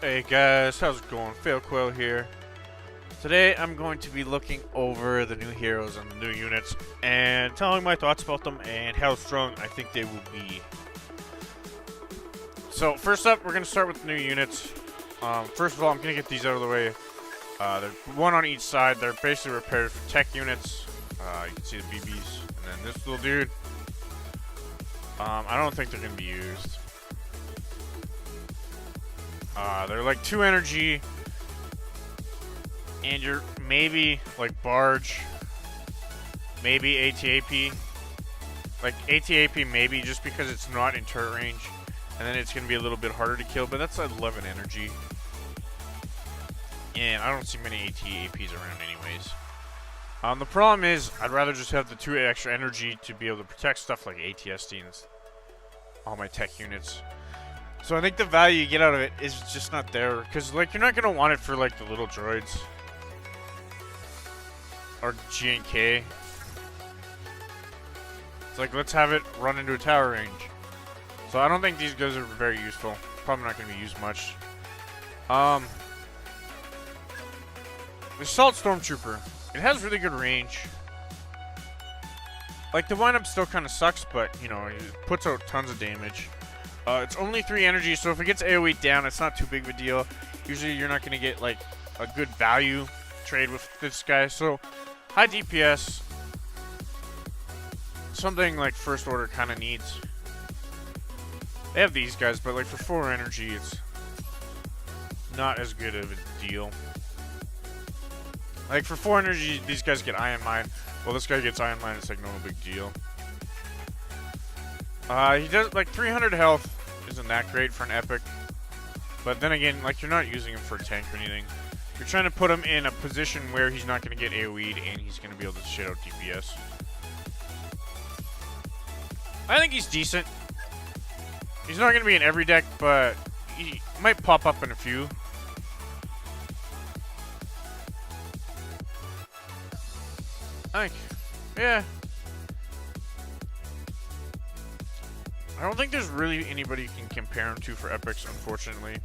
Hey guys, how's it going? Fail Quill here. Today I'm going to be looking over the new heroes and the new units and telling my thoughts about them and how strong I think they will be. So first up, we're going to start with the new units. First of all, I'm going to get these out of the way. They're one on each side. They're basically repaired for tech units. You can see the BBs. And then this little dude. I don't think they're going to be used. They're like 2 energy, and you're maybe like Barge, maybe ATAP, like ATAP maybe just because it's not in turret range, and then it's going to be a little bit harder to kill, but that's 11 energy, and I don't see many ATAPs around anyways. The problem is, I'd rather just have the 2 extra energy to be able to protect stuff like ATSD and all my tech units. So I think the value you get out of it is just not there, because like you're not gonna want it for like the little droids or G and K. It's like, let's have it run into a tower range. So I don't think these guys are very useful. Probably not gonna be used much. The Assault Stormtrooper, it has really good range. Like the windup still kind of sucks, but you know, it puts out tons of damage. It's only 3 energy, so if it gets AoE down, it's not too big of a deal. Usually you're not going to get like a good value trade with this guy. So high DPS, something like First Order kind of needs. They have these guys, but like for 4 energy, it's not as good of a deal. Like for 4 energy, these guys get Iron Mine. Well, this guy gets Iron Mine, it's like no big deal. He does like 300 health. Isn't that great for an epic, but then again, like you're not using him for a tank or anything. You're trying to put him in a position where he's not going to get AoE'd and he's going to be able to shit out DPS. I think he's decent. He's not going to be in every deck, but he might pop up in a few. I think, yeah. I don't think there's really anybody you can compare him to for epics, unfortunately.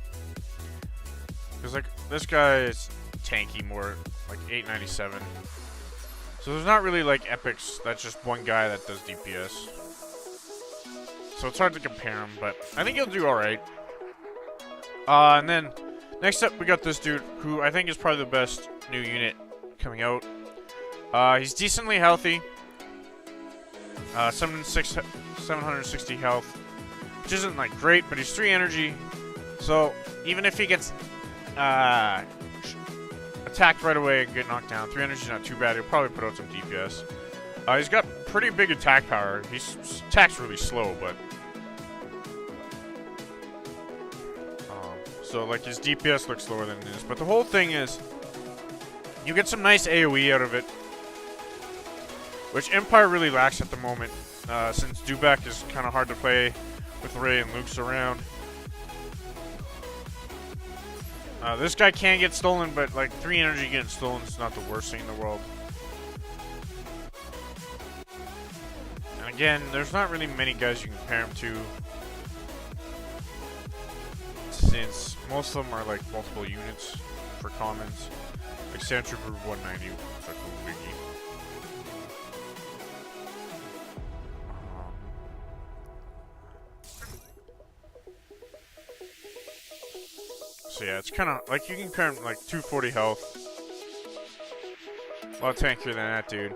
Because, like, this guy is tanky more, like 897. So there's not really, like, epics that's just one guy that does DPS. So it's hard to compare him, but I think he'll do alright. And then, next up, we got this dude, who I think is probably the best new unit coming out. He's decently healthy. 760 health, which isn't like great, but he's 3 energy. So even if he gets attacked right away and get knocked down, 3 energy is not too bad. He'll probably put out some DPS. He's got pretty big attack power. He attacks really slow, but so like his DPS looks lower than this. But the whole thing is, you get some nice AoE out of it, which Empire really lacks at the moment, since Dubak is kind of hard to play with Rey and Luke's around. This guy can get stolen, but like 3 energy getting stolen is not the worst thing in the world. And again, there's not really many guys you can compare him to, since most of them are like multiple units for commons. Like Sand Trooper 190, it's like a biggie. So yeah, it's kind of like you can compare him like 240 health. A lot tankier than that dude.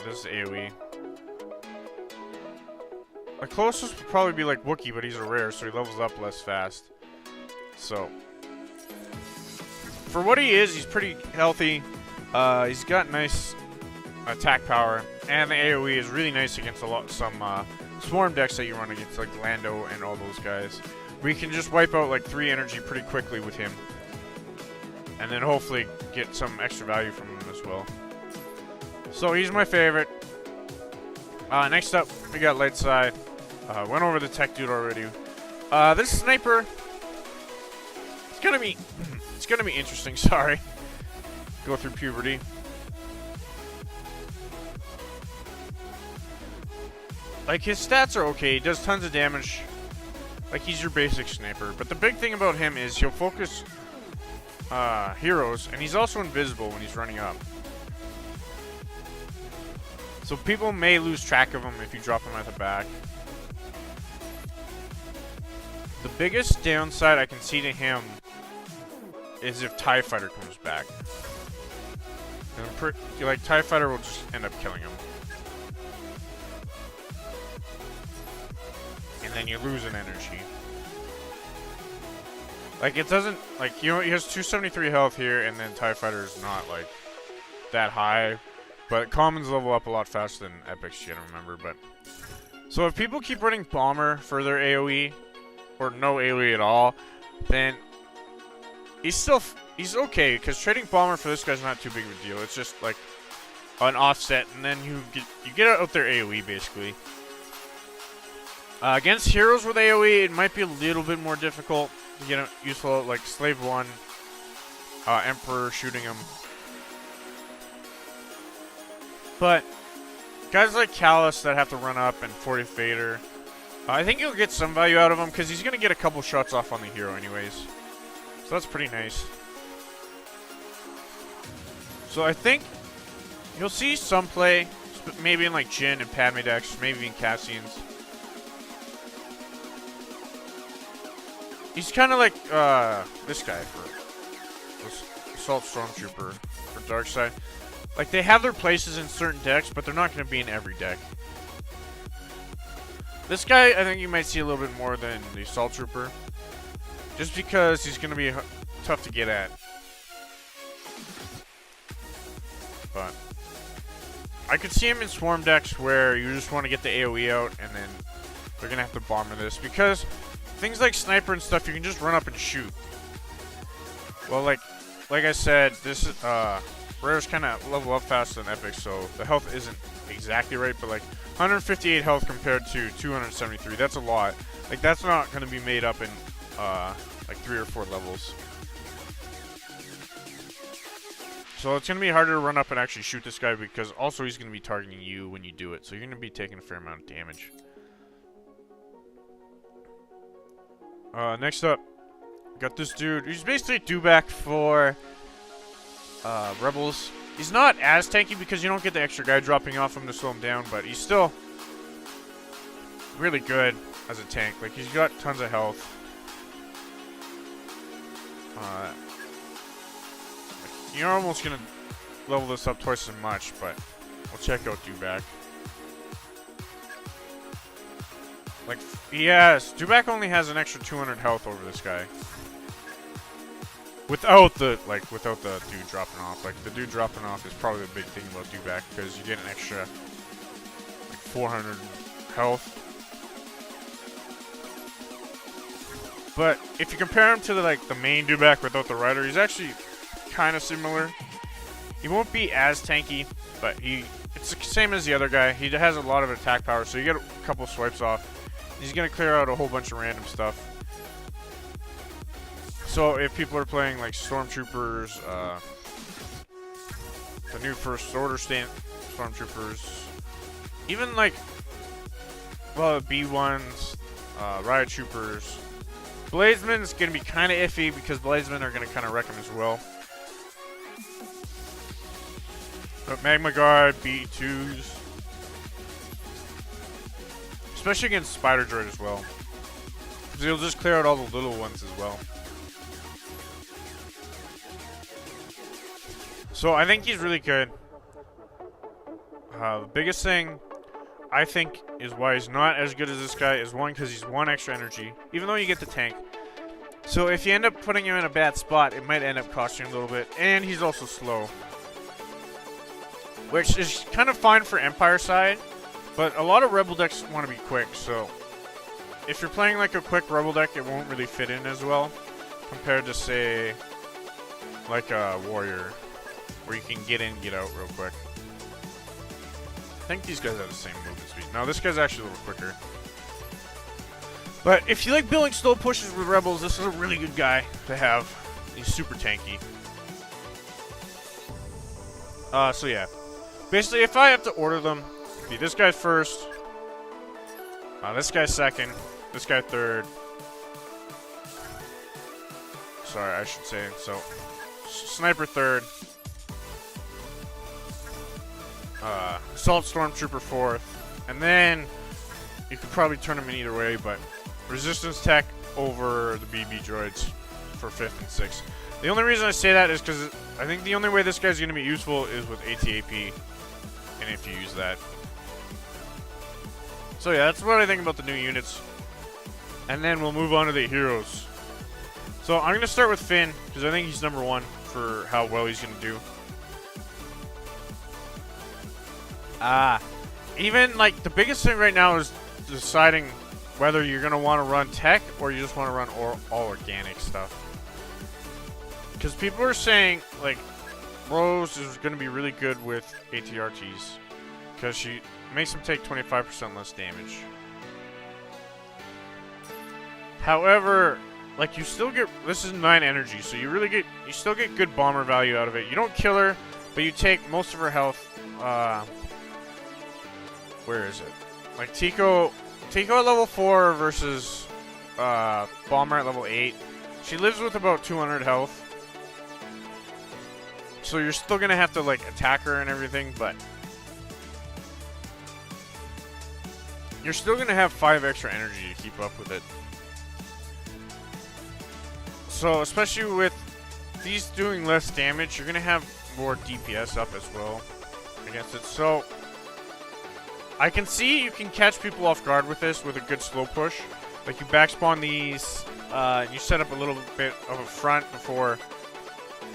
This is AoE. The closest would probably be like Wookiee, but he's a rare, so he levels up less fast. So for what he is, he's pretty healthy. He's got nice attack power, and the AoE is really nice against some swarm decks that you run against, like Lando and all those guys. We can just wipe out like 3 energy pretty quickly with him, and then hopefully get some extra value from him as well. So he's my favorite. Next up, we got Light Side. Went over the tech dude already. This sniper, it's gonna be interesting. Sorry, go through puberty. Like, his stats are okay. He does tons of damage. Like, he's your basic sniper. But the big thing about him is he'll focus heroes, and he's also invisible when he's running up. So people may lose track of him if you drop him at the back. The biggest downside I can see to him is if TIE Fighter comes back. And like, TIE Fighter will just end up killing him. And then you lose an energy. Like, it doesn't, like, you know, he has 273 health here, and then TIE Fighter is not, like, that high. But commons level up a lot faster than epics, you gotta remember. But so if people keep running Bomber for their AoE, or no AoE at all, then he's okay, because trading Bomber for this guy's not too big of a deal. It's just like an offset, and then you get out their AoE basically. Against heroes with AoE, it might be a little bit more difficult to get useful, like Slave 1, Emperor shooting him. But guys like Callus that have to run up and 40 Vader, I think you'll get some value out of him because he's going to get a couple shots off on the hero anyways. So that's pretty nice. So I think you'll see some play, maybe in like Jin and Padme decks, maybe in Cassian's. He's kind of like this guy for Assault Stormtrooper for Darkseid. Like, they have their places in certain decks, but they're not going to be in every deck. This guy, I think you might see a little bit more than the Assault Trooper. Just because he's going to be tough to get at. But I could see him in Swarm decks where you just want to get the AoE out, and then they're going to have to Bomber this. Because things like Sniper and stuff, you can just run up and shoot. Well, like I said, this is, Rares kind of level up faster than Epic, so the health isn't exactly right, but like 158 health compared to 273, that's a lot. Like, that's not going to be made up in like 3 or 4 levels. So it's going to be harder to run up and actually shoot this guy, because also he's going to be targeting you when you do it, so you're going to be taking a fair amount of damage. Next up, got this dude. He's basically a dewback for Rebels. He's not as tanky because you don't get the extra guy dropping off him to slow him down, but he's still really good as a tank. Like, he's got tons of health. You're almost gonna level this up twice as much, but we'll check out Dewback. Like, yes, Dewback only has an extra 200 health over this guy. Without the dude dropping off. Like, the dude dropping off is probably the big thing about Dewback, because you get an extra, like, 400 health. But if you compare him to the main Dewback without the rider, he's actually kind of similar. He won't be as tanky, but it's the same as the other guy. He has a lot of attack power, so you get a couple swipes off. He's gonna clear out a whole bunch of random stuff. So if people are playing like Stormtroopers, the new First Order Stormtroopers, even like, well, B1s, Riot Troopers, Bladesman's gonna be kind of iffy because Bladesmen are gonna kind of wreck him as well. But Magma Guard, B2s, especially against Spider Droid as well, because he'll just clear out all the little ones as well. So I think he's really good. The biggest thing I think is why he's not as good as this guy is, one, because he's 1 extra energy, even though you get the tank. So if you end up putting him in a bad spot, it might end up costing him a little bit. And he's also slow, which is kind of fine for Empire side, but a lot of Rebel decks want to be quick. So if you're playing like a quick Rebel deck, it won't really fit in as well compared to, say, like a Warrior, where you can get in, get out real quick. I think these guys have the same movement speed. No, this guy's actually a little quicker. But if you like building slow pushes with Rebels, this is a really good guy to have. He's super tanky. So yeah. Basically, if I have to order them, it'd be this guy first, this guy second, this guy third, sorry, I should say. So, Sniper third. Assault Stormtrooper fourth. And then, you could probably turn him in either way, but Resistance Tech over the BB droids for 5th and 6th. The only reason I say that is because I think the only way this guy's going to be useful is with ATAP, and if you use that. So yeah, that's what I think about the new units. And then we'll move on to the heroes. So I'm going to start with Finn, because I think he's number 1 for how well he's going to do. Even, like, the biggest thing right now is deciding whether you're going to want to run tech or you just want to run all organic stuff. Because people are saying, like, Rose is going to be really good with ATRTs. Because she makes them take 25% less damage. However, like, you still get, this is 9 energy, so you still get good bomber value out of it. You don't kill her, but you take most of her health. Where is it? Like, Tico at level 4 versus Bomber at level 8. She lives with about 200 health. So you're still going to have to, like, attack her and everything, but you're still going to have 5 extra energy to keep up with it. So, especially with these doing less damage, you're going to have more DPS up as well against it. So, I can see you can catch people off guard with this with a good slow push. Like, you backspawn these, you set up a little bit of a front before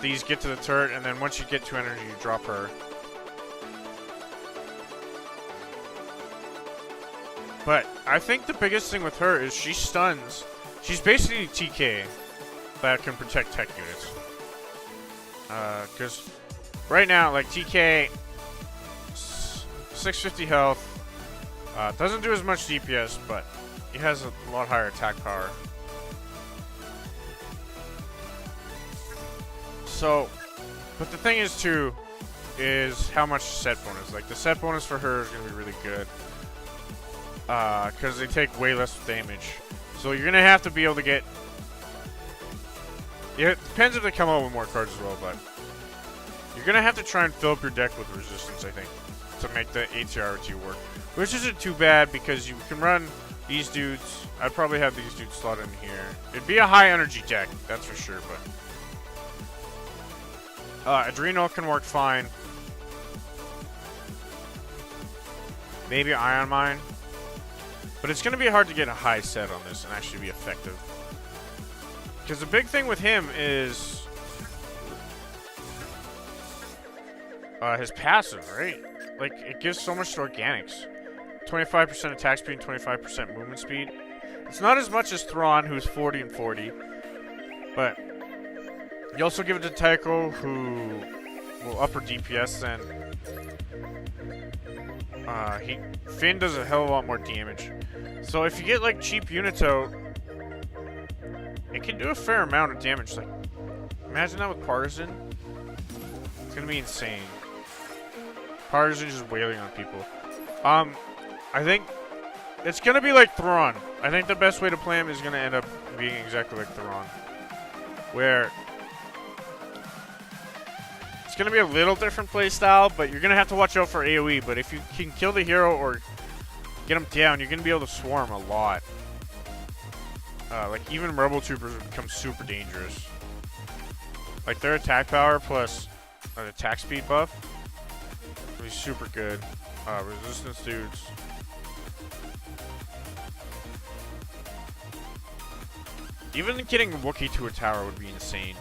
these get to the turret, and then once you get to energy, you drop her. But I think the biggest thing with her is she stuns. She's basically TK that can protect tech units. Because right now, like, TK, 650 health, doesn't do as much DPS, but he has a lot higher attack power. So, but the thing is too, is how much set bonus. Like, the set bonus for her is going to be really good. Because they take way less damage. So you're going to have to be able to get... Yeah, it depends if they come out with more cards as well, but you're going to have to try and fill up your deck with resistance, I think, to make the ATRT work. Which isn't too bad, because you can run these dudes. I'd probably have these dudes slot in here. It'd be a high energy deck, that's for sure, but... Adrenal can work fine. Maybe Ion Mine. But it's going to be hard to get a high set on this and actually be effective. Because the big thing with him is his passive, right? Like, it gives so much to organics. 25% attack speed and 25% movement speed. It's not as much as Thrawn, who's 40 and 40. But you also give it to Tycho, who will up her DPS then. Finn does a hell of a lot more damage. So if you get, like, cheap units out, it can do a fair amount of damage. Like, imagine that with Partisan. It's gonna be insane. Partisan just wailing on people. I think it's gonna be like Thrawn. I think the best way to play him is gonna end up being exactly like Thrawn, where it's gonna be a little different play style, but you're gonna have to watch out for AoE. But if you can kill the hero or get him down, you're gonna be able to swarm a lot. Like, even Rebel Troopers would become super dangerous. Like, their attack power plus an attack speed buff would be super good. Resistance dudes. Even getting Wookiee to a tower would be insane.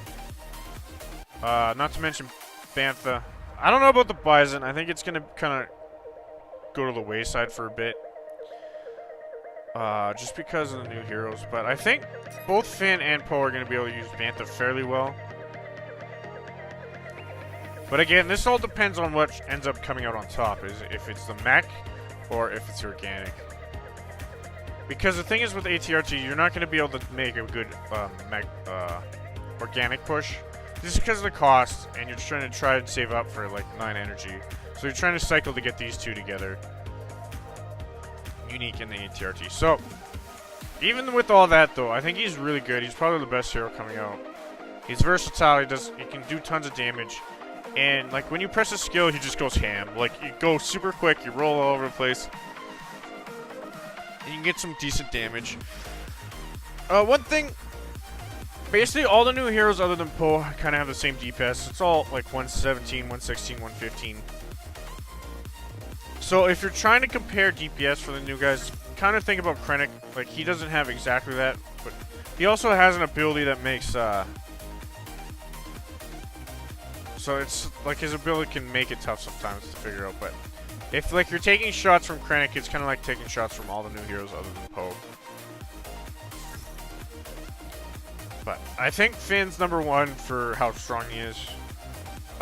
Not to mention Bantha. I don't know about the Bison. I think it's going to kind of go to the wayside for a bit. Just because of the new heroes. But I think both Finn and Poe are going to be able to use Bantha fairly well. But again, this all depends on what ends up coming out on top. Is if it's the mech or if it's organic. Because the thing is with ATRT, you're not going to be able to make a good organic push. Just because of the cost, and you're trying to save up for like 9 energy. So you're trying to cycle to get these two together. Unique in the ATRT. So, even with all that though, I think he's really good. He's probably the best hero coming out. He's versatile. He can do tons of damage. And like when you press a skill, he just goes ham. Like you go super quick, you roll all over the place. And you can get some decent damage. One thing, basically all the new heroes other than Poe kind of have the same DPS. It's all like 117, 116, 115. So if you're trying to compare DPS for the new guys, kind of think about Krennic. Like he doesn't have exactly that, but he also has an ability that makes so it's like his ability can make it tough sometimes to figure out. But if like you're taking shots from Krennic, it's kind of like taking shots from all the new heroes other than Poe. But I think Finn's #1 for how strong he is.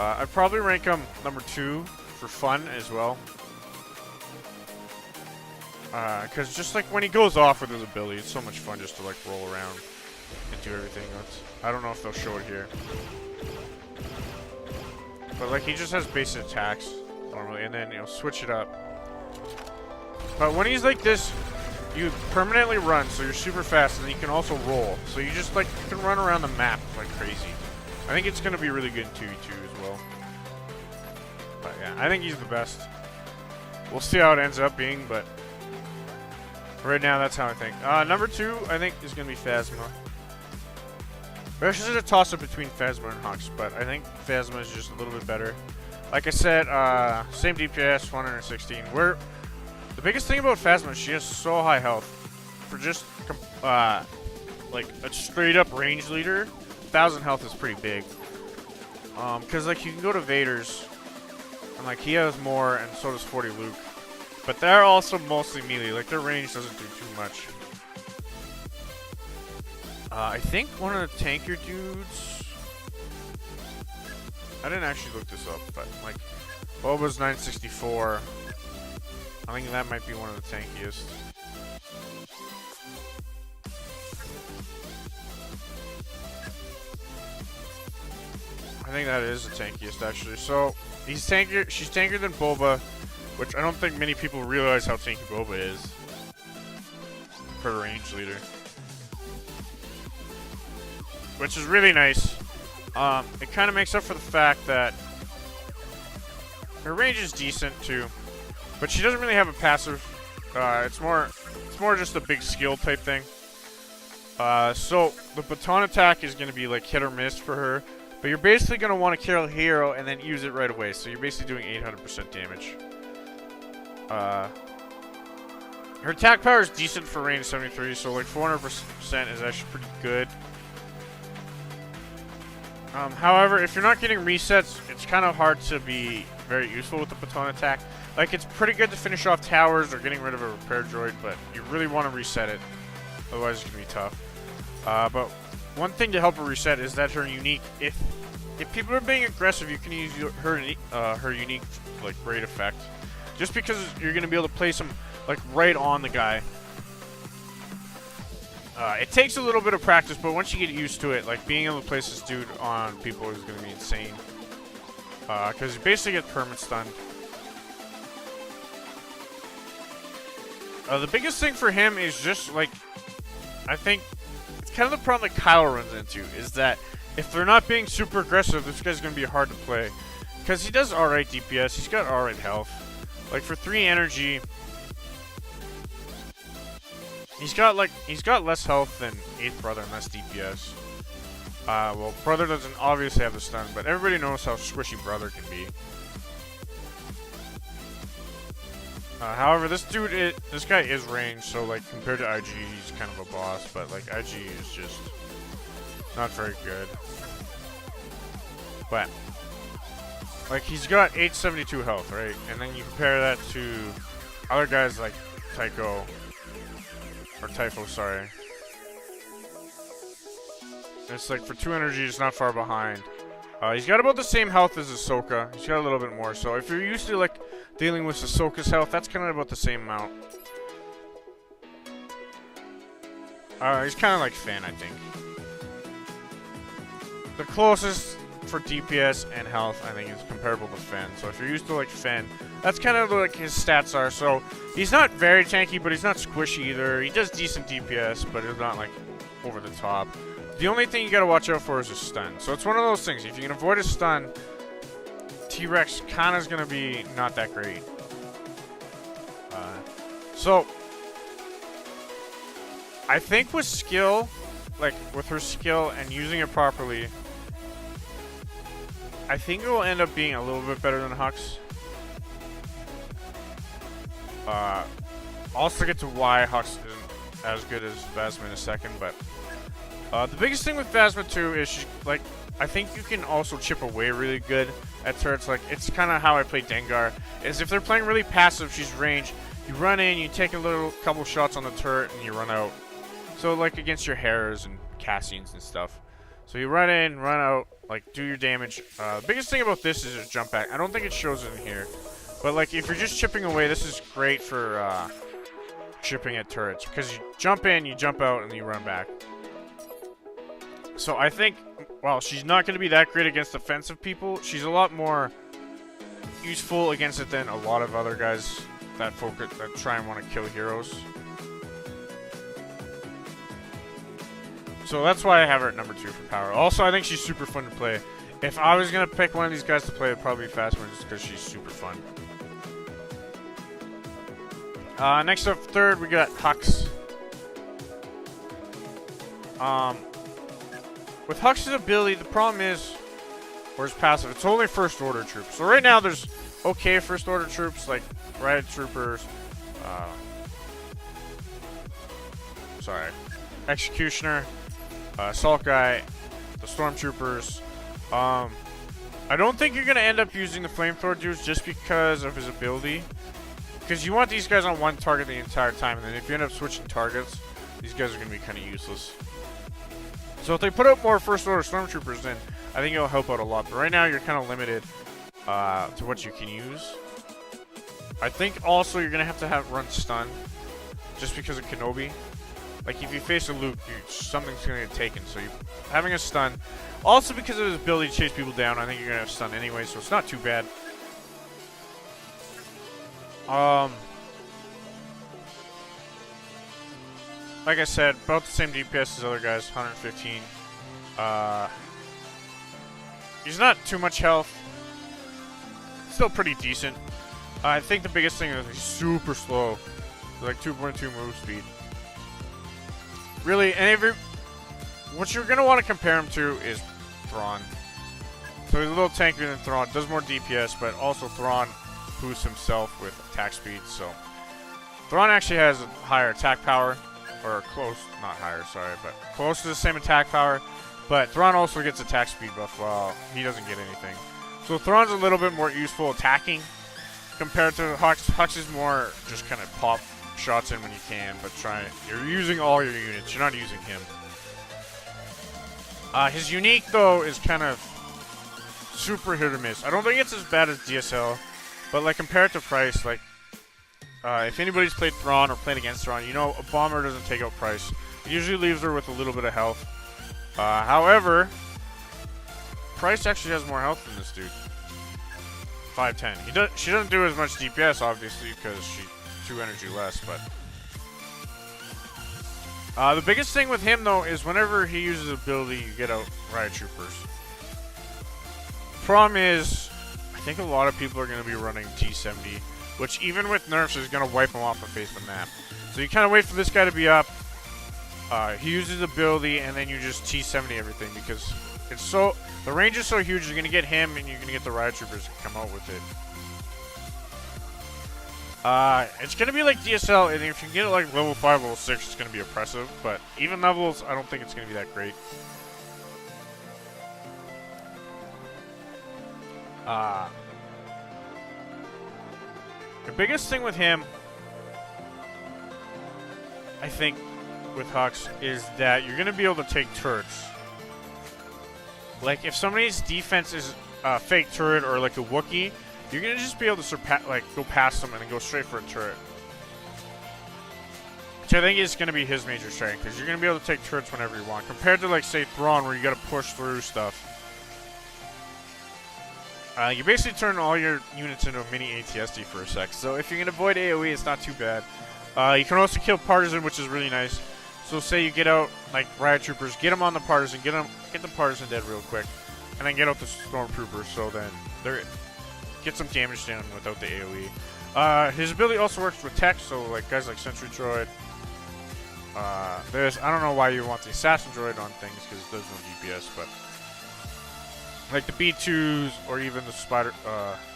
I'd probably rank him #2 for fun as well. Because just like when he goes off with his ability, it's so much fun just to like roll around and do everything. I don't know if they'll show it here. But like he just has basic attacks normally, and then you'll switch it up. But when he's like this, you permanently run, so you're super fast, and you can also roll. So you just like you can run around the map like crazy. I think it's gonna be really good in 2v2 as well. But yeah, I think he's the best. We'll see how it ends up being, but right now that's how I think. #2 I think is gonna be Phasma. There's just a toss-up between Phasma and Hux, but I think Phasma is just a little bit better. Like I said, same DPS, 116. The biggest thing about Phasma is she has so high health. For just, like, a straight-up range leader, 1,000 health is pretty big. Because, like, you can go to Vader's, and, like, he has more, and so does 40 Luke. But they're also mostly melee. Like, their range doesn't do too much. I think one of the tankier dudes... I didn't actually look this up, but, like, Boba's 964. I think that might be one of the tankiest. I think that is the tankiest, actually. So, she's tankier than Boba, which I don't think many people realize how tanky Boba is. Per range leader. Which is really nice. It kind of makes up for the fact that her range is decent too, but she doesn't really have a passive. It's more just a big skill type thing. So the baton attack is going to be like hit or miss for her, but you're basically going to want to kill a hero and then use it right away. So you're basically doing 800% damage. Her attack power is decent for range 73, so like 400% is actually pretty good. However, if you're not getting resets, it's kind of hard to be very useful with the baton attack. Like, it's pretty good to finish off towers or getting rid of a repair droid, but you really want to reset it. Otherwise, it's going to be tough. But one thing to help her reset is that her unique... If people are being aggressive, you can use her unique, like, raid effect. Just because you're going to be able to place them, like, right on the guy. It takes a little bit of practice, but once you get used to it, like being able to place this dude on people is going to be insane. Because you basically get permanent stunned. The biggest thing for him is just like, I think it's kind of the problem that Kylo runs into, is that if they're not being super aggressive, this guy's going to be hard to play. Because he does alright DPS, he's got alright health. Like for 3 energy... He's got less health than 8th Brother and less DPS. Well, Brother doesn't obviously have the stun, but everybody knows how squishy Brother can be. However, this guy is ranged, so like compared to IG, he's kind of a boss, but like IG is just not very good. But like he's got 872 health, right? And then you compare that to other guys like Tycho. Or Typho, sorry. It's like for 2 energy, it's not far behind. He's got about the same health as Ahsoka. He's got a little bit more. So if you're used to like dealing with Ahsoka's health, that's kind of about the same amount. He's kind of like Finn, I think. The closest for DPS and health, I think, is comparable to Finn. So if you're used to like Finn, that's kind of like his stats are. So he's not very tanky, but he's not squishy either. He does decent DPS, but it's not like over the top. The only thing you gotta watch out for is a stun. So it's one of those things. If you can avoid a stun, T-Rex kind of is gonna be not that great. So I think with skill, like with her skill and using it properly, I think it will end up being a little bit better than Hux. I'll also get to why Hux isn't as good as Phasma in a second, but the biggest thing with Phasma too is she, like, I think you can also chip away really good at turrets. Like, it's kind of how I play Dengar, is if they're playing really passive, she's ranged, you run in, you take a couple shots on the turret, and you run out. So like against your Heras and Cassians and stuff. So you run in, run out, like do your damage. The biggest thing about this is a jump back. I don't think it shows it in here. But like if you're just chipping away, this is great for chipping at turrets. Because you jump in, you jump out, and you run back. So I think, while she's not going to be that great against offensive people, she's a lot more useful against it than a lot of other guys that try and want to kill heroes. So that's why I have her at number 2 for power. Also, I think she's super fun to play. If I was going to pick one of these guys to play, it'd probably be Phasma just because she's super fun. Next up, third, we got Hux. With Hux's ability, the problem is, or his passive, it's only first order troops. So right now there's okay first order troops like riot troopers, executioner, assault guy, the stormtroopers. I don't think you're gonna end up using the flamethrower dudes just because of his ability, because you want these guys on one target the entire time, and then if you end up switching targets, these guys are gonna be kind of useless. So if they put up more first order stormtroopers, then I think it'll help out a lot. But right now you're kind of limited to what you can use. I think also you're gonna have to run stun, just because of Kenobi. Like if you face a Luke, something's gonna get taken. So having a stun, also because of his ability to chase people down, I think you're gonna have stun anyway, so it's not too bad. Like I said, about the same DPS as other guys, 115. He's not too much health. Still pretty decent. I think the biggest thing is he's super slow. Like 2.2 move speed. Really, what you're going to want to compare him to is Thrawn. So he's a little tankier than Thrawn. Does more DPS, but also Thrawn boosts himself with attack speed. So Thrawn actually has a higher attack power. Or close, not higher, sorry, but close to the same attack power. But Thrawn also gets attack speed buff while he doesn't get anything. So Thrawn's a little bit more useful attacking compared to Hux. Hux is more just kind of pop shots in when you can, but you're using all your units. You're not using him. His unique, though, is kind of super hit or miss. I don't think it's as bad as DSL, but like compared to Price, like, if anybody's played Thrawn or played against Thrawn, you know a bomber doesn't take out Price. It usually leaves her with a little bit of health. However, Price actually has more health than this dude. 510. She doesn't do as much DPS, obviously, because she's 2 energy less, but... the biggest thing with him, though, is whenever he uses ability, you get out riot troopers. Problem is, I think a lot of people are going to be running T70. Which, even with nerfs, is going to wipe him off the face of the map. So you kind of wait for this guy to be up. He uses ability, and then you just T70 everything. Because the range is so huge, you're going to get him, and you're going to get the riot troopers to come out with it. It's going to be like DSL, and if you get it like level 5, level 6, it's going to be oppressive. But even levels, I don't think it's going to be that great. The biggest thing with him, I think, with Hux, is that you're going to be able to take turrets. Like, if somebody's defense is a fake turret or like a Wookiee, you're going to just be able to go past them and then go straight for a turret. Which I think is going to be his major strength, because you're going to be able to take turrets whenever you want. Compared to, like, say, Thrawn, where you got to push through stuff. You basically turn all your units into a mini ATSD for a sec. So if you can avoid AoE, it's not too bad. You can also kill Partisan, which is really nice. So say you get out like riot troopers, get them on the partisan, get the partisan dead real quick, and then get out the stormtroopers. So then they're get some damage down without the AOE. His ability also works with tech, so like guys like Sentry Droid. I don't know why you want the Assassin Droid on things because there's no GPS, but like the B2s or even the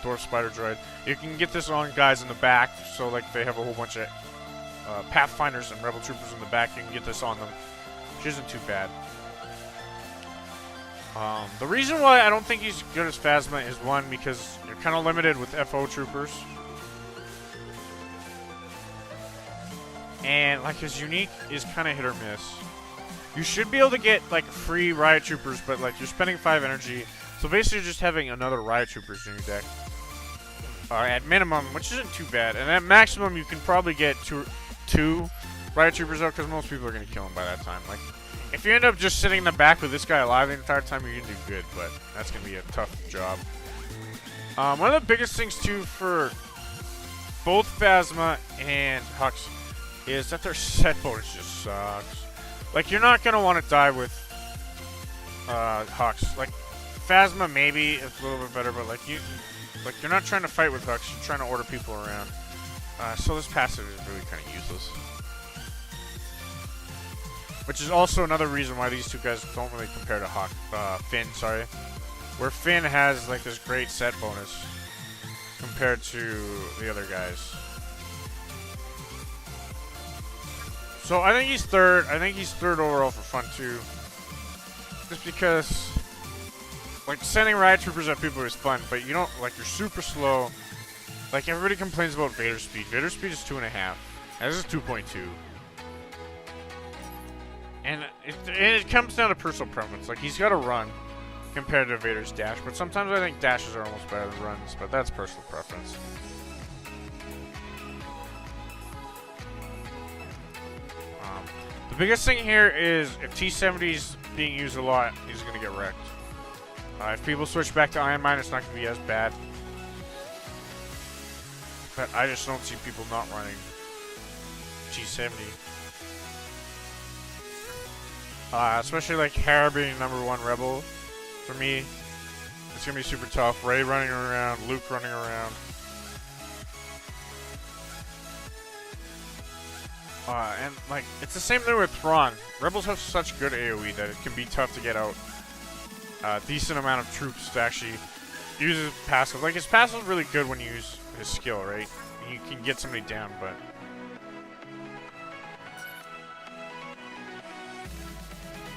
Dwarf Spider Droid, you can get this on guys in the back. So like they have a whole bunch of Pathfinders and Rebel Troopers in the back, you can get this on them, which isn't too bad. The reason why I don't think he's good as Phasma is one, because you're kind of limited with FO Troopers. And like his unique is kind of hit or miss. You should be able to get like free Riot Troopers, but like you're spending 5 energy. So basically just having another Riot Troopers in your deck. At minimum, which isn't too bad. And at maximum, you can probably get two Riot Troopers out, because most people are going to kill him by that time. Like, if you end up just sitting in the back with this guy alive the entire time, you're going to do good, but that's going to be a tough job. One of the biggest things, too, for both Phasma and Hux is that their set bonus just sucks. Like, you're not going to want to die with Hux. Like, Phasma maybe is a little bit better, but like you're not trying to fight with Hux, you're trying to order people around. So this passive is really kind of useless. Which is also another reason why these two guys don't really compare to Finn, sorry. Where Finn has like this great set bonus compared to the other guys. So I think he's third. I think he's third overall for fun too. Just because like sending riot troopers at people is fun, but you don't like, you're super slow. Like everybody complains about Vader speed. Vader speed is 2.5. And this is 2.2. And it comes down to personal preference. Like he's got to run compared to Vader's dash, but sometimes I think dashes are almost better than runs, but that's personal preference. The biggest thing here is if T-70's being used a lot, he's going to get wrecked. If people switch back to Iron Mine, it's not going to be as bad. But I just don't see people not running T-70. Especially like Hera being #1 rebel. For me, it's going to be super tough. Rey running around, Luke running around. And like, it's the same thing with Thrawn. Rebels have such good AoE that it can be tough to get out a decent amount of troops to actually use his passive. Like, his passive is really good when you use his skill, right? You can get somebody down, but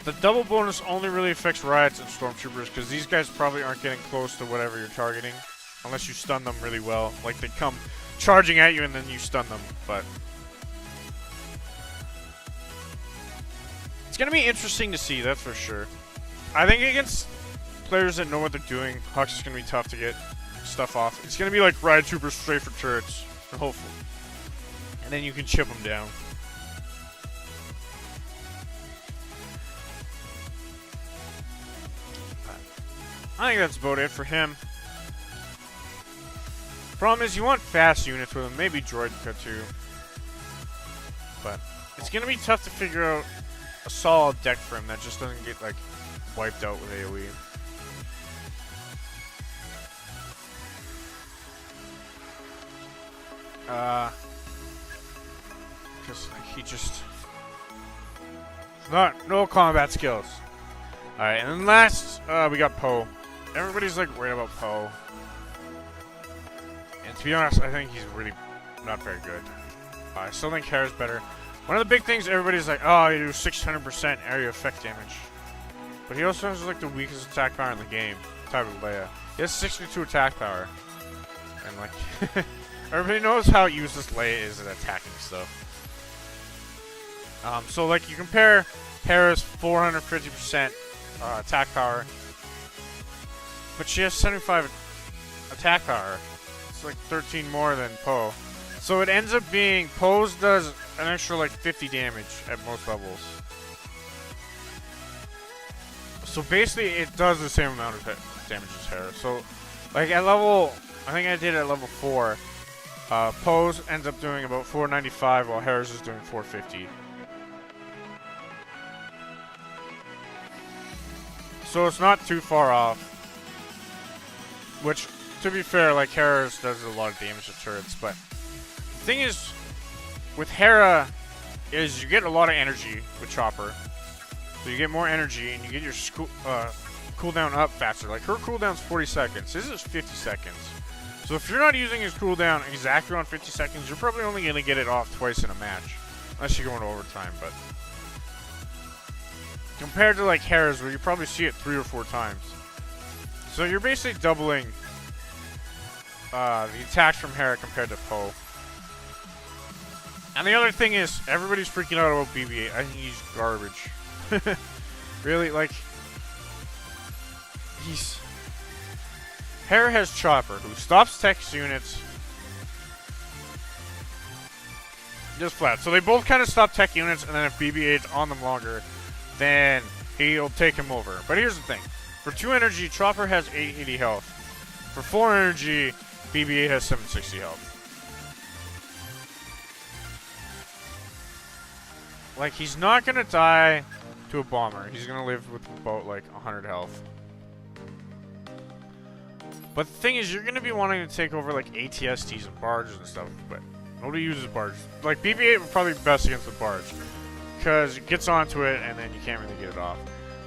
the double bonus only really affects riots and stormtroopers, because these guys probably aren't getting close to whatever you're targeting unless you stun them really well. Like, they come charging at you and then you stun them, but it's going to be interesting to see, that's for sure. I think against players that know what they're doing, Hux is going to be tough to get stuff off. It's going to be like riot troopers straight for turrets, hopefully. And then you can chip them down. I think that's about it for him. Problem is, you want fast units with him, maybe Droidka too. But it's going to be tough to figure out a solid deck for him that just doesn't get like wiped out with AoE. Because like, he just no combat skills. All right, and then last we got Poe. Everybody's like worried about Poe, and to be honest, I think he's really not very good. I still think Hera's better. One of the big things, everybody's like, oh, you do 600% area effect damage. But he also has like the weakest attack power in the game, tied with Leia. He has 62 attack power. And like, everybody knows how useless Leia is at attacking stuff. So like, you compare Hera's 450% attack power, but she has 75 attack power. It's like 13 more than Poe. So it ends up being, Poe's does an extra like 50 damage at most levels. So basically it does the same amount of damage as Hera. So like at level, I think I did it at level 4, Poe's ends up doing about 495 while Hera's is doing 450. So it's not too far off. Which, to be fair, like, Hera does a lot of damage to turrets, but the thing is, with Hera, is you get a lot of energy with Chopper. So you get more energy, and you get your cooldown up faster. Like, her cooldown's 40 seconds. His is 50 seconds. So if you're not using his cooldown exactly on 50 seconds, you're probably only going to get it off twice in a match. Unless you go into overtime, but... compared to, like, Hera's, where you probably see it 3 or 4 times. So you're basically doubling the attacks from Hera compared to Poe. And the other thing is, everybody's freaking out about BB-8. I think he's garbage. Really, like... Hera has Chopper, who stops Tex units. Just flat. So they both kind of stop tech units, and then if BB-8's on them longer, then he'll take him over. But here's the thing. For 2 energy, Chopper has 880 health. For 4 energy, BB-8 has 760 health. Like, he's not going to die to a bomber. He's going to live with about, like, 100 health. But the thing is, you're going to be wanting to take over, like, ATSTs and barges and stuff, but nobody uses barges. Like, BB-8 would probably be best against the barge, because it gets onto it, and then you can't really get it off.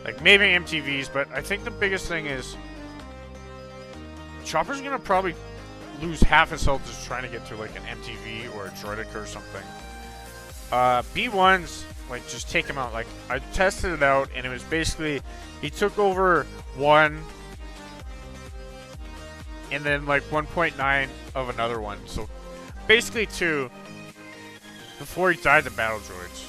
Like, maybe MTVs, but I think the biggest thing is Chopper's going to probably lose half his health just trying to get to, like, an MTV or a Droidic or something. B1s, like, just take him out. Like, I tested it out, and it was basically, he took over 1, and then, like, 1.9 of another one. So, basically 2 before he died to battle droids.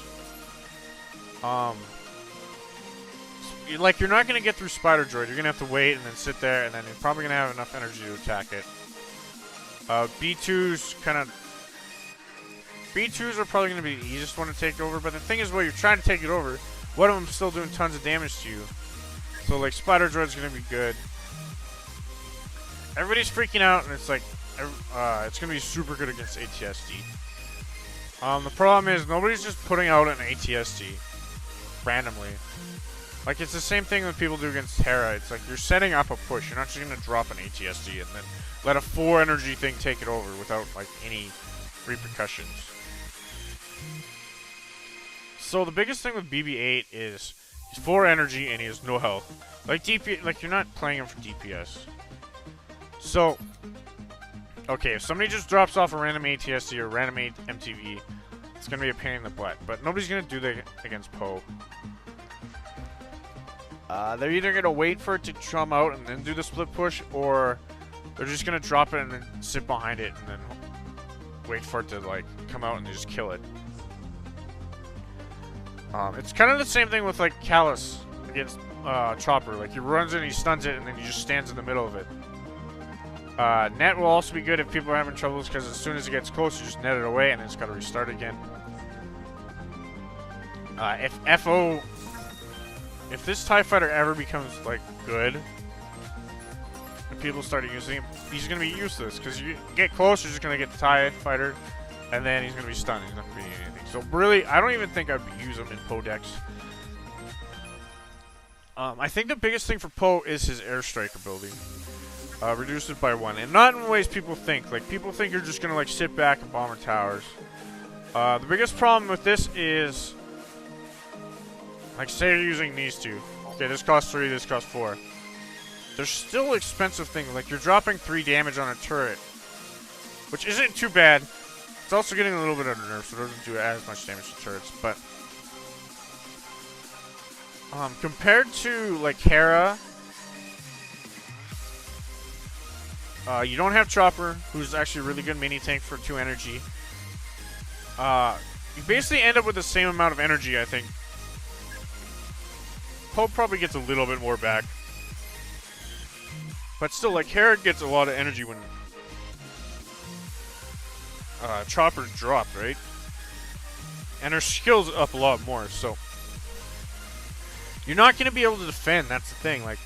Like, you're not going to get through Spider Droid. You're going to have to wait and then sit there, and then you're probably going to have enough energy to attack it. B2s kind of... B2s are probably going to be the easiest one to take over, but the thing is, while you're trying to take it over, one of them's still doing tons of damage to you. So, like, Spider Droid's going to be good. Everybody's freaking out, and it's like, it's going to be super good against ATSD. The problem is, nobody's just putting out an ATSD randomly. Like, it's the same thing that people do against Hera. It's like, you're setting up a push. You're not just going to drop an ATSD and then let a 4 energy thing take it over without, like, any repercussions. So, the biggest thing with BB-8 is he's 4 energy and he has no health. Like, like, you're not playing him for DPS. So, okay, if somebody just drops off a random ATSD or random MTV, it's going to be a pain in the butt. But nobody's going to do that against Poe. They're either going to wait for it to come out and then do the split push, or they're just going to drop it and then sit behind it and then wait for it to, like, come out and just kill it. It's kind of the same thing with, like, Callus against Chopper. Like, he runs and he stuns it and then he just stands in the middle of it. Net will also be good if people are having troubles, because as soon as it gets close, you just net it away and then it's got to restart again. If this TIE Fighter ever becomes, like, good, and people start using him, he's going to be useless, because you get close, you're just going to get the TIE Fighter, and then he's going to be stunned. He's not going to be anything. So, really, I don't even think I'd use him in Poe decks. I think the biggest thing for Poe is his airstrike ability. Reduce it by 1. And not in the ways people think. Like, people think you're just going to, like, sit back and bomber towers. The biggest problem with this is... like, say you're using these two. Okay, this costs 3, this costs 4. There's still expensive things. Like, you're dropping 3 damage on a turret, which isn't too bad. It's also getting a little bit under nerf, so it doesn't do as much damage to turrets. But, compared to, like, Hera, you don't have Chopper, who's actually a really good mini tank for 2 energy. You basically end up with the same amount of energy, I think. Poe probably gets a little bit more back. But still, like, Hera gets a lot of energy when Chopper's dropped, right? And her skill's up a lot more, so... you're not going to be able to defend, that's the thing. Like,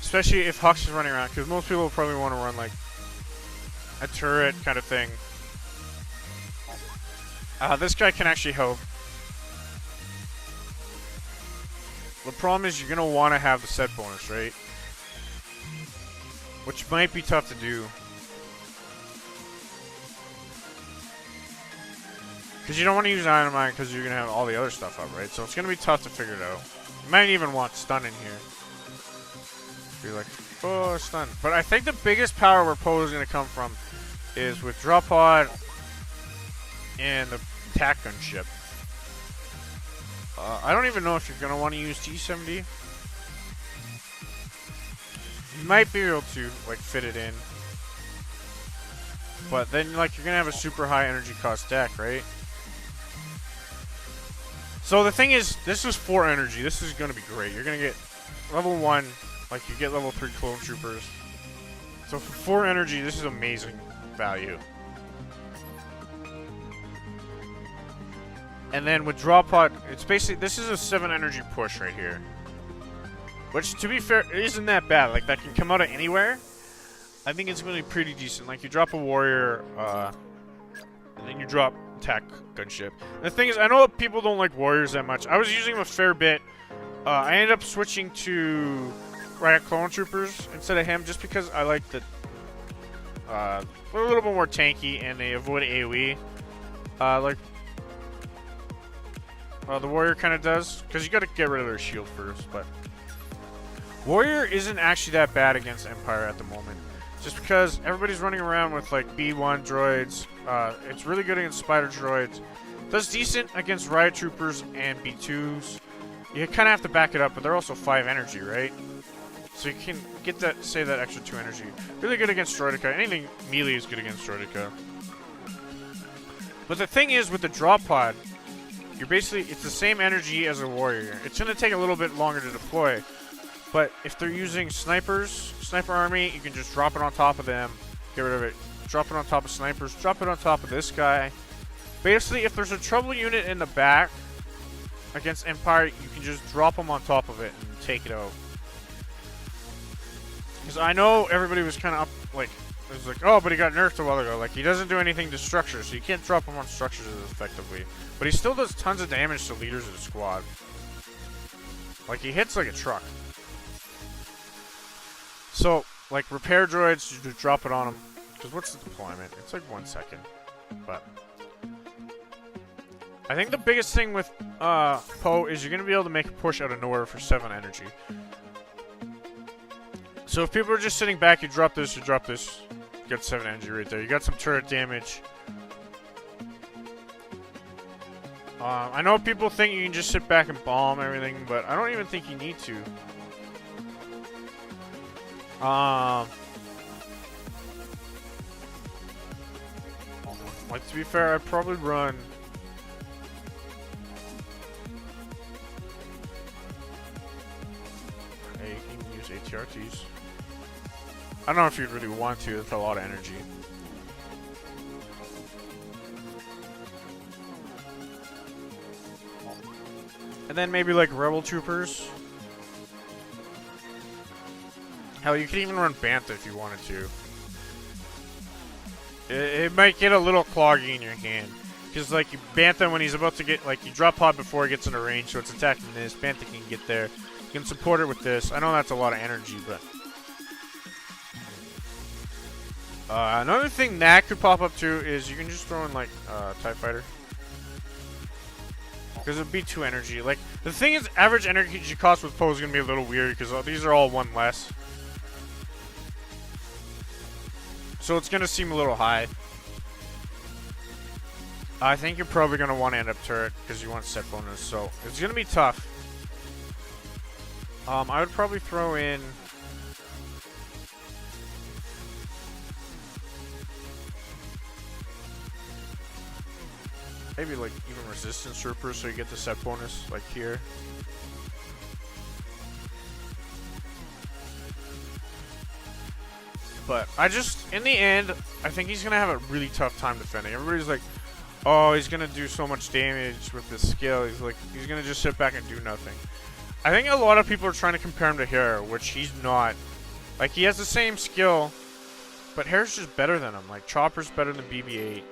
especially if Hux is running around, because most people probably want to run, like, a turret kind of thing. This guy can actually help. the problem is you're going to want to have the set bonus, right? Which might be tough to do. Because you don't want to use Iron Mine because you're going to have all the other stuff up, right? So it's going to be tough to figure it out. You might even want stun in here. Be like, oh, stun. But I think the biggest power where Poe is going to come from is with Drop Pod and the attack gun ship. I don't even know if you're going to want to use T-70. You might be able to, like, fit it in. But then, like, you're going to have a super high energy cost deck, right? So the thing is, this is 4 energy. This is going to be great. You're going to get level 1, like you get level 3 clone troopers. So for 4 energy, this is amazing value. And then with Drop Pod, it's basically, this is a 7 energy push right here. Which, to be fair, it isn't that bad. Like, that can come out of anywhere. I think it's going to be pretty decent. Like, you drop a warrior, and then you drop attack gunship. And the thing is, I know people don't like warriors that much. I was using them a fair bit. I ended up switching to Riot Clone Troopers instead of him, just because I like the they're a little bit more tanky and they avoid AoE. The warrior kind of does, because you got to get rid of their shield first. But warrior isn't actually that bad against Empire at the moment, just because everybody's running around with like B1 droids. It's really good against spider droids. Does decent against riot troopers and B2s. You kind of have to back it up, but they're also 5 energy, right? So you can get that, save that extra 2 energy. Really good against Droideka. Anything melee is good against Droideka. But the thing is, with the drop pod, you're basically, it's the same energy as a warrior. It's going to take a little bit longer to deploy. But if they're using snipers, sniper army, you can just drop it on top of them. Get rid of it. Drop it on top of snipers. Drop it on top of this guy. Basically, if there's a trouble unit in the back against Empire, you can just drop them on top of it and take it out. Because I know everybody was kind of up, like, it was like, oh, but he got nerfed a while ago. Like, he doesn't do anything to structures, so you can't drop him on structures as effectively. But he still does tons of damage to leaders of the squad. Like, he hits like a truck. So, like, repair droids, you just drop it on them. Because what's the deployment? It's like 1 second. But I think the biggest thing with Poe is you're going to be able to make a push out of nowhere for 7 energy. So if people are just sitting back, you drop this, you get 7 energy right there. You got some turret damage. I know people think you can just sit back and bomb everything, but I don't even think you need to. Like, to be fair, I'd probably run... Hey, you can use ATRTs. I don't know if you'd really want to, that's a lot of energy. And then maybe like Rebel Troopers. Hell, you could even run Bantha if you wanted to. It might get a little cloggy in your hand. Because, like, Bantha, when he's about to get, like, you drop pod before he gets into range, so it's attacking this. Bantha can get there. You can support it with this. I know that's a lot of energy, but... another thing that could pop up, too, is you can just throw in, like, TIE Fighter. Because it'd be 2 energy. Like, the thing is, average energy cost with Poe is going to be a little weird, because these are all 1 less. So it's going to seem a little high. I think you're probably going to want to end up turret because you want set bonus. So it's going to be tough. I would probably throw in... maybe like even resistance troopers so you get the set bonus like here. But I just, in the end, I think he's going to have a really tough time defending. Everybody's like, oh, he's going to do so much damage with this skill. He's like, he's going to just sit back and do nothing. I think a lot of people are trying to compare him to Hera, which he's not. Like, he has the same skill, but Hera's just better than him. Like, Chopper's better than BB-8.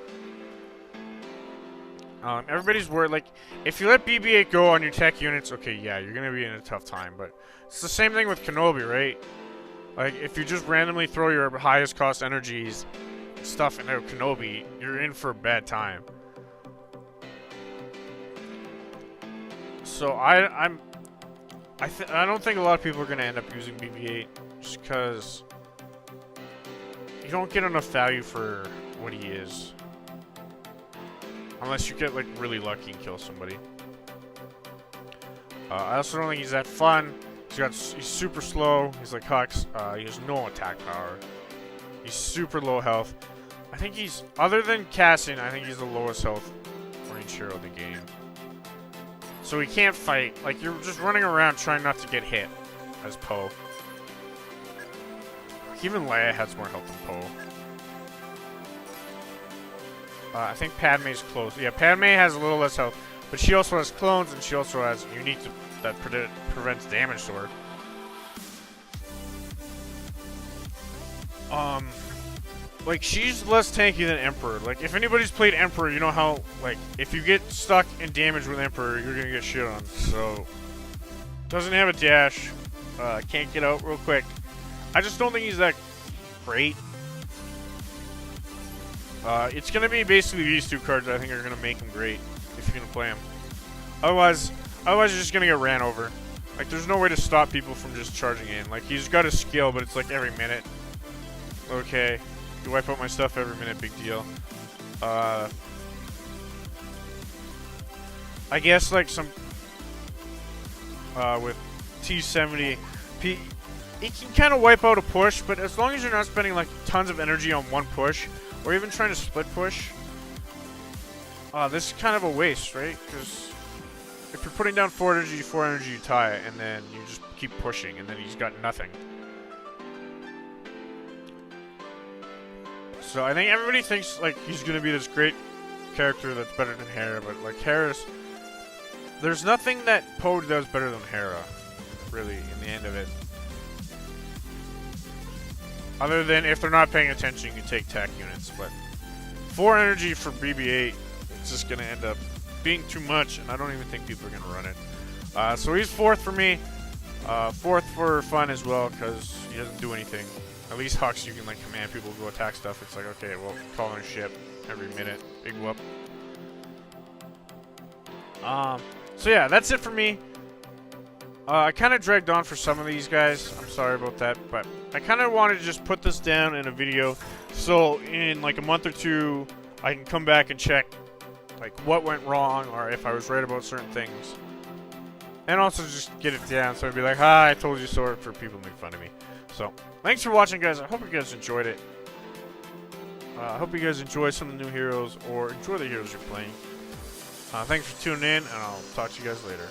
Everybody's worried, like, if you let BB-8 go on your tech units, okay, yeah, you're gonna be in a tough time, but it's the same thing with Kenobi, right? Like, if you just randomly throw your highest cost energies stuff into Kenobi, you're in for a bad time. So I don't think a lot of people are gonna end up using BB-8 just because you don't get enough value for what he is. Unless you get, like, really lucky and kill somebody. I also don't think he's that fun. He's super slow. He's like Hux. He has no attack power. He's super low health. I think he's, other than Cassian, I think he's the lowest health range hero of the game. So he can't fight. Like, you're just running around trying not to get hit as Poe. Even Leia has more health than Poe. I think Padme's close. Yeah, Padme has a little less health, but she also has clones, and she also has unique that prevents damage to her. Like, she's less tanky than Emperor. Like, if anybody's played Emperor, you know how, like, if you get stuck in damage with Emperor, you're gonna get shit on. So, doesn't have a dash. Can't get out real quick. I just don't think he's that great. It's going to be basically these two cards I think are going to make him great if you're going to play him. Otherwise you're just going to get ran over. Like, there's no way to stop people from just charging in. Like, he's got a skill, but it's like every minute. Okay. You wipe out my stuff every minute, big deal. I guess, like, some... with T-70... it can kind of wipe out a push, but as long as you're not spending, like, tons of energy on one push... or even trying to split push. This is kind of a waste, right? Because if you're putting down 4 energy, you tie it, and then you just keep pushing, and then he's got nothing. So I think everybody thinks, like, he's going to be this great character that's better than Hera, but, like, there's nothing that Poe does better than Hera, really, in the end of it. Other than if they're not paying attention, you can take tech units. But 4 energy for BB-8, it's just going to end up being too much, and I don't even think people are going to run it. So he's 4th for me. 4th for fun as well, because he doesn't do anything. At least Hux, you can, like, command people to go attack stuff. It's like, okay, well, call on a ship every minute. Big whoop. So yeah, that's it for me. I kind of dragged on for some of these guys. I'm sorry about that, but I kind of wanted to just put this down in a video, so in like a month or two, I can come back and check like what went wrong or if I was right about certain things, and also just get it down so I'd be like, "Ha, I told you so," for people to make fun of me. So thanks for watching, guys. I hope you guys enjoyed it. I hope you guys enjoy some of the new heroes or enjoy the heroes you're playing. Thanks for tuning in, and I'll talk to you guys later.